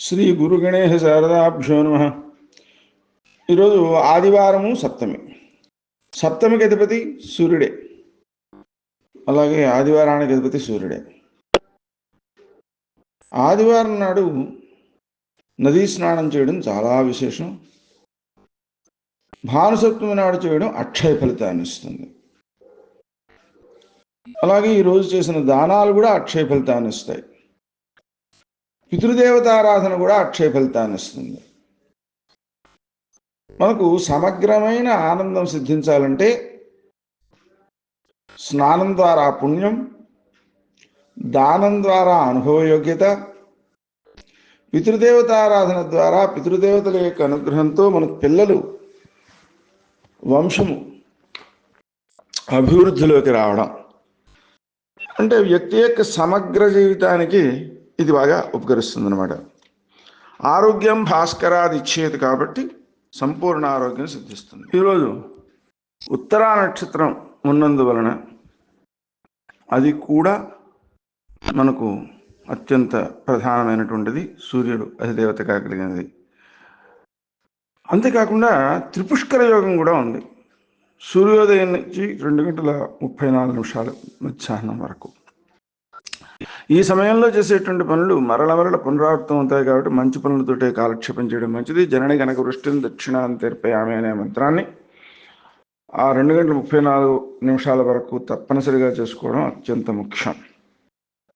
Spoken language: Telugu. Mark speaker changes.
Speaker 1: శ్రీ గురు గణేశ శారదాభ్యో నమః. ఈరోజు ఆదివారము సప్తమి. సప్తమికి అధిపతి సూర్యుడే, అలాగే ఆదివారానికి అధిపతి సూర్యుడే. ఆదివారం నాడు నదీ స్నానం చేయడం చాలా విశేషం. భానుసప్తమి నాడు చేయడం అక్షయ ఫలితాన్ని ఇస్తుంది. అలాగే ఈరోజు చేసిన దానాలు కూడా అక్షయ ఫలితాన్ని ఇస్తాయి. పితృదేవతారాధన కూడా అక్షయ ఫలితాన్ని ఇస్తుంది. మనకు సమగ్రమైన ఆనందం సిద్ధించాలంటే స్నానం ద్వారా పుణ్యం, దానం ద్వారా అనుభవయోగ్యత, పితృదేవతారాధన ద్వారా పితృదేవతల యొక్క అనుగ్రహంతో మన పిల్లలు వంశము అభివృద్ధిలోకి రావడం, అంటే వ్యక్తి యొక్క సమగ్ర జీవితానికి ఇది బాగా ఉపకరిస్తుంది అన్నమాట. ఆరోగ్యం భాస్కరాది ఇచ్చేది కాబట్టి సంపూర్ణ ఆరోగ్యం సిద్ధిస్తుంది. ఈరోజు ఉత్తరా నక్షత్రం ఉన్నందువలన అది కూడా మనకు అత్యంత ప్రధానమైనటువంటిది. సూర్యుడు అధిదేవతగా కలిగినది. అంతేకాకుండా త్రిపుష్కర యోగం కూడా ఉంది. సూర్యోదయం నుంచి 2:34 మధ్యాహ్నం వరకు. ఈ సమయంలో చేసేటువంటి పనులు మరల పునరావృతం అవుతాయి కాబట్టి మంచి పనులతోటే కాలక్షేపం చేయడం మంచిది. జనని గనక వృష్టిని దక్షిణాంతర్పయామి అనే మంత్రాన్ని ఆ 2:34 వరకు తప్పనిసరిగా చేసుకోవడం అత్యంత ముఖ్యం.